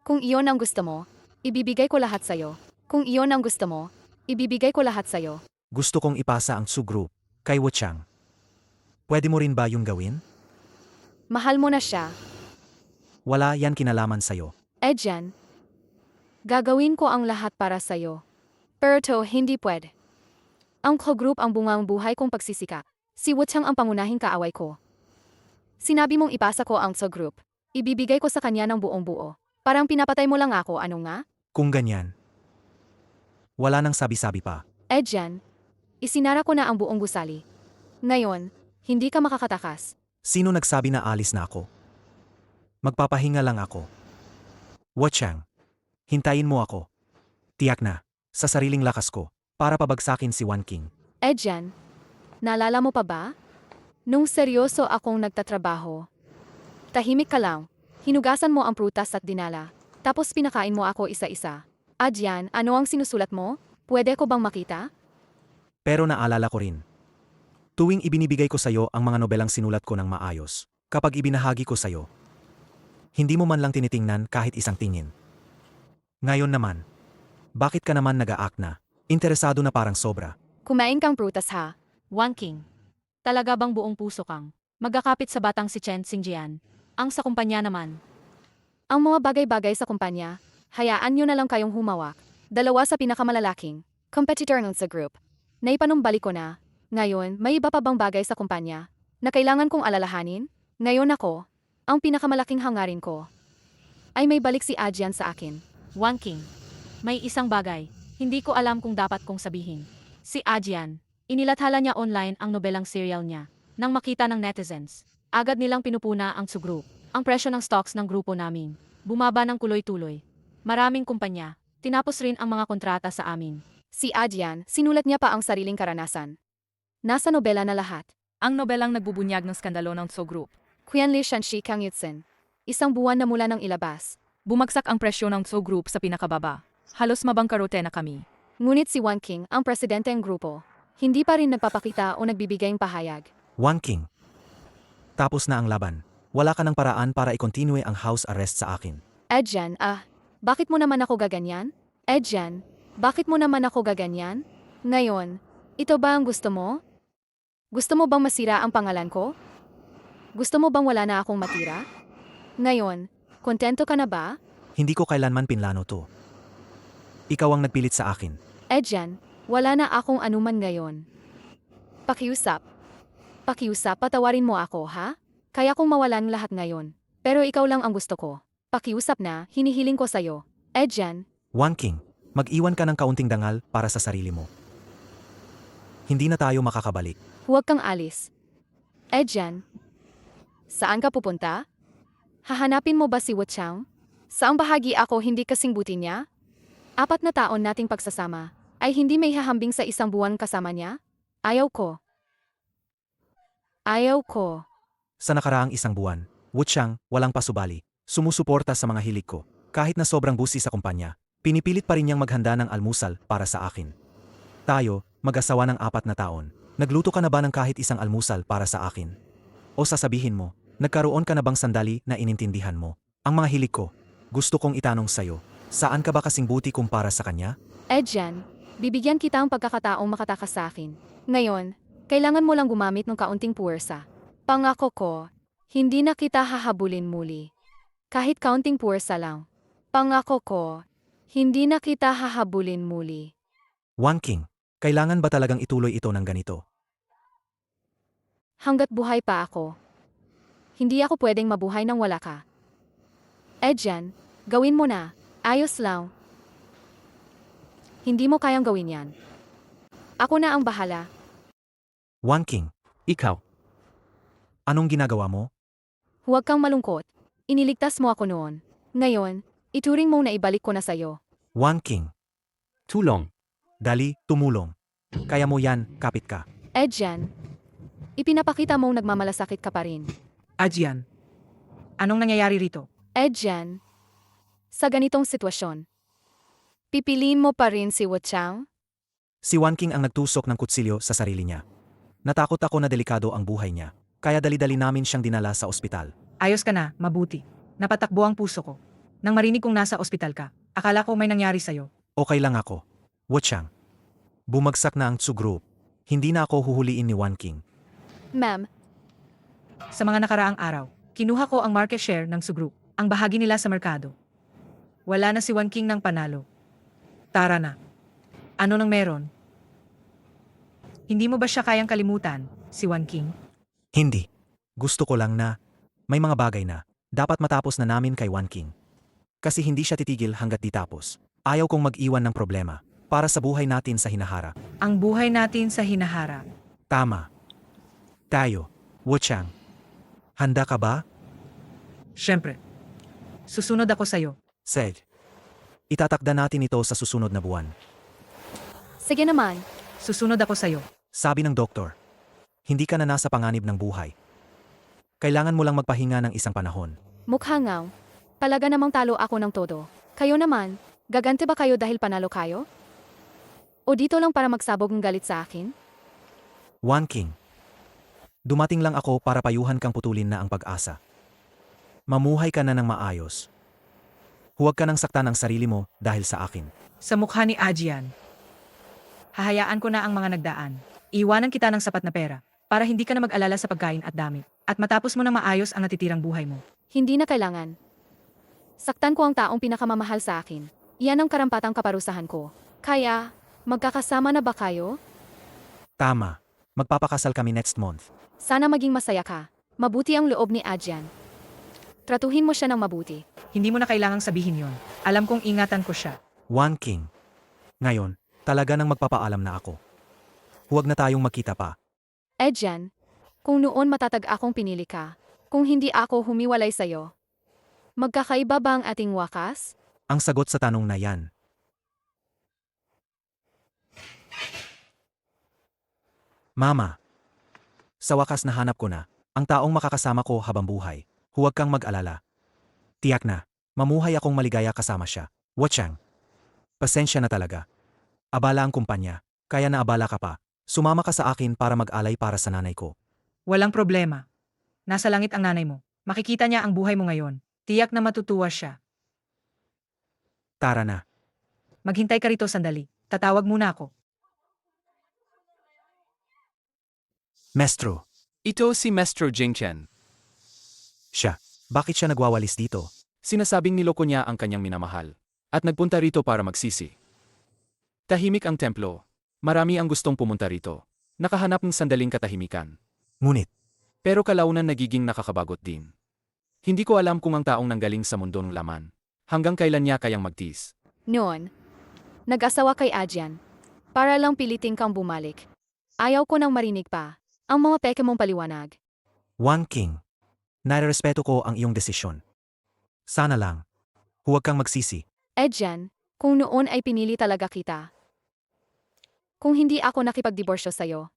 kung iyon ang gusto mo, ibibigay ko lahat sa'yo. Kung iyon ang gusto mo, ibibigay ko lahat sa'yo. Gusto kong ipasa ang Su Group kay Wu Chang. Pwede mo rin ba yung gawin? Mahal mo na siya, Wala yan kinalaman sa'yo. Adjan. Gagawin ko ang lahat para sa'yo. Pero to hindi pwede. Ang Ko-group ang bungang buhay kong pagsisika. Si Wu Chang ang pangunahing kaaway ko. Sinabi mong ipasa ko ang Ko-group. Ibibigay ko sa kanya ng buong buo. Parang pinapatay mo lang ako, ano nga? Kung ganyan. Wala nang sabi-sabi pa. Adjan. Isinara ko na ang buong gusali. Ngayon, hindi ka makakatakas. Sino nagsabi na alis na ako? Magpapahinga lang ako. Wu Chang. Hintayin mo ako. Tiyak na, sa sariling lakas ko, para pabagsakin si Wan King. Jan, naalala mo pa ba? Nung seryoso akong nagtatrabaho. Tahimik ka lang. Hinugasan mo ang prutas at dinala. Tapos pinakain mo ako isa-isa. Jan, ano ang sinusulat mo? Pwede ko bang makita? Pero naalala ko rin. Tuwing ibinibigay ko sa'yo ang mga nobelang sinulat ko ng maayos, kapag ibinahagi ko sa'yo, hindi mo man lang tinitingnan kahit isang tingin. Ngayon naman, bakit ka naman nag-a-act na? Interesado na parang sobra. Kumain kang prutas ha. Wan King. Talaga bang buong puso kang magkakapit sa batang si Chen Xingjian? Ang sa kumpanya naman. Ang mga bagay-bagay sa kumpanya, hayaan nyo na lang kayong humawak. Dalawa sa pinakamalalaking competitor nun sa group. Naipanumbalik ko na. Ngayon, may iba pa bang bagay sa kumpanya na kailangan kong alalahanin? Ngayon ako, ang pinakamalaking hangarin ko ay may balik si Ajian sa akin. Wan King. May isang bagay. Hindi ko alam kung dapat kong sabihin. Si Ajian. Inilathala niya online ang nobelang serial niya. Nang makita ng netizens, agad nilang pinupuna ang Group. Ang presyo ng stocks ng grupo namin bumaba ng tuloy-tuloy. Maraming kumpanya, tinapos rin ang mga kontrata sa amin. Si Ajian, sinulat niya pa ang sariling karanasan. Nasa nobela na lahat. Ang nobelang nagbubunyag ng skandalo ng Tso Group. Qianli Shanxi Kang Yutsen. Isang buwan na mula ng ilabas. Bumagsak ang presyo ng Tso Group sa pinakababa. Halos mabangkarote na kami. Ngunit si Wan King, ang presidente ng grupo, hindi pa rin nagpapakita o nagbibigay ng pahayag. Wan King. Tapos na ang laban. Wala ka ng paraan para i-continue ang house arrest sa akin. Jan, bakit mo naman ako gaganyan? Jan, bakit mo naman ako gaganyan? Ngayon, ito ba ang gusto mo? Gusto mo bang masira ang pangalan ko? Gusto mo bang wala na akong matira? Ngayon, kontento ka na ba? Hindi ko kailanman pinlano to. Ikaw ang nagpilit sa akin. Jan, wala na akong anuman ngayon. Pakiusap. Pakiusap, patawarin mo ako, ha? Kaya kong mawalan lahat ngayon. Pero ikaw lang ang gusto ko. Pakiusap na, hinihiling ko sa'yo. Jan, Wan King, mag-iwan ka ng kaunting dangal para sa sarili mo. Hindi na tayo makakabalik. huwag kang alis. Jan, saan ka pupunta? Hahanapin mo ba si Wu Chang? Saang bahagi ako hindi kasing buti niya? 4 na taon nating pagsasama, ay hindi may hahambing sa isang buwan kasama niya? Ayaw ko. Ayaw ko. Sa nakaraang isang buwan, Wu Chang, walang pasubali, sumusuporta sa mga hilig ko. Kahit na sobrang busi sa kumpanya, pinipilit pa rin niyang maghanda ng almusal para sa akin. Tayo, mag-asawa ng 4 na taon, nagluto ka na ba ng kahit isang almusal para sa akin? O sasabihin mo, nagkaroon ka na bang sandali na inintindihan mo ang mga hilig ko? Gusto kong itanong sa'yo, saan ka ba kasing buti kumpara sa kanya? Jan, bibigyan kita ang pagkakataong makatakas sa akin. Ngayon, kailangan mo lang gumamit ng kaunting puwersa. Pangako ko, hindi na kita hahabulin muli. Kahit kaunting puwersa lang. Pangako ko, hindi na kita hahabulin muli. Wan King, kailangan ba talagang ituloy ito ng ganito? Hanggat buhay pa ako. Hindi ako pwedeng mabuhay nang wala ka. Jan, gawin mo na. Ayos lang. Hindi mo kayang gawin yan. Ako na ang bahala. Wan King, Ikaw. anong ginagawa mo? Huwag kang malungkot. Iniligtas mo ako noon. Ngayon, ituring mo na ibalik ko na sa'yo. Wan King, Tulong. dali, tumulong. Kaya mo yan, kapit ka. Jan, ipinapakita mong nagmamalasakit ka pa rin. Ajian, anong nangyayari rito? Jan, sa ganitong sitwasyon, pipiliin mo pa rin si Wu Chang? Si Wan King ang nagtusok ng kutsilyo sa sarili niya. Natakot ako na delikado ang buhay niya, kaya dali-dali namin siyang dinala sa ospital. Ayos ka na, mabuti. Napatakbo ang puso ko. Nang marinig kong nasa ospital ka, akala ko may nangyari sa'yo. Okay lang ako. Wu Chang. Bumagsak na ang Tsu Group. Hindi na ako huhuliin ni Wan King. Ma'am, Sa mga nakaraang araw, kinuha ko ang market share ng Tso Group, ang bahagi nila sa merkado. Wala na si Wan King ng panalo. Tara na. Ano nang meron? Hindi mo ba siya kayang kalimutan, si Wan King? Hindi. Gusto ko lang na may mga bagay na dapat matapos na namin kay Wan King. Kasi hindi siya titigil hanggat di tapos. Ayaw kong mag-iwan ng problema para sa buhay natin sa hinaharap. Ang buhay natin sa hinaharap. Tama. Tayo, Wu Chang. Handa ka ba? Siyempre. Susunod ako sa'yo. Sed. Itatakda natin ito sa susunod na buwan. Sige naman, Susunod ako sa'yo. Sabi ng doktor, hindi ka na nasa panganib ng buhay. Kailangan mo lang magpahinga ng isang panahon. mukha ngaw. Palaga namang talo ako ng todo. Kayo naman, gaganti ba kayo dahil panalo kayo? O dito lang para magsabog ng galit sa akin? One King. Dumating lang ako para payuhan kang putulin na ang pag-asa. Mamuhay ka na ng maayos. Huwag ka nang saktan ang sarili mo dahil sa akin. Sa mukha ni Ajian. Hahayaan ko na ang mga nagdaan. Iwanan kita ng sapat na pera para hindi ka na mag-alala sa pagkain at damit. At matapos mo na maayos ang natitirang buhay mo. Hindi na kailangan. Saktan ko ang taong pinakamamahal sa akin. Iyan ang karampatang kaparusahan ko. Kaya, magkakasama na ba kayo? Tama. Magpapakasal kami next month. Sana maging masaya ka. Mabuti ang loob ni Adjan. Tratuhin mo siya ng mabuti. Hindi mo na kailangang sabihin yon. Alam kong ingatan ko siya. One King. Ngayon, talaga nang magpapaalam na ako. Huwag na tayong magkita pa. Adjan, kung noon matatag akong pinili ka, kung hindi ako humiwalay sa'yo, magkakaiba ba ang ating wakas? Ang sagot sa tanong na yan. Mama. Sa wakas nahanap ko na, ang taong makakasama ko habang buhay. Huwag kang mag-alala. Tiyak na, mamuhay akong maligaya kasama siya. Watchang. Pasensya na talaga. Abala ang kumpanya, kaya naabala ka pa. Sumama ka sa akin para mag-alay para sa nanay ko. Walang problema. Nasa langit ang nanay mo. Makikita niya ang buhay mo ngayon. Tiyak na matutuwa siya. Tara na. Maghintay ka rito sandali. Tatawag muna ako. Mestro. Ito si Mestro Jingchen. Siya. Bakit siya nagwawalis dito? Sinasabing niloko niya ang kanyang minamahal. At nagpunta rito para magsisi. Tahimik ang templo. Marami ang gustong pumunta rito. Nakahanap ng sandaling katahimikan. Ngunit, Pero kalaunan nagiging nakakabagot din. Hindi ko alam kung ang taong nanggaling sa mundo ng laman. Hanggang kailan niya kayang magtiis. Noon, nag-asawa kay Adjan. Para lang piliting kang bumalik. Ayaw ko nang marinig pa. Ang mga peke mong paliwanag. One King. Nairespeto ko ang iyong desisyon. Sana lang. Huwag kang magsisi. Adjan, kung noon ay pinili talaga kita. Kung hindi ako nakipagdiborsyo sa'yo,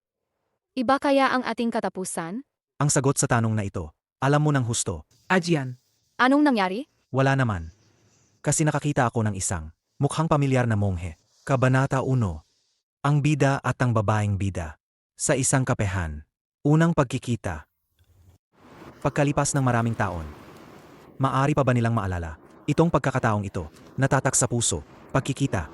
iba kaya ang ating katapusan? Ang sagot sa tanong na ito, alam mo ng husto. Ajian. Anong nangyari? Wala naman. Kasi nakakita ako ng isang mukhang pamilyar na monghe. Kabanata 1. Ang bida at ang babaeng bida. Sa isang kapehan. Unang pagkikita. Pagkalipas ng maraming taon. Maari pa ba nilang maalala? Itong pagkakataong ito, natatak sa puso, pagkikita,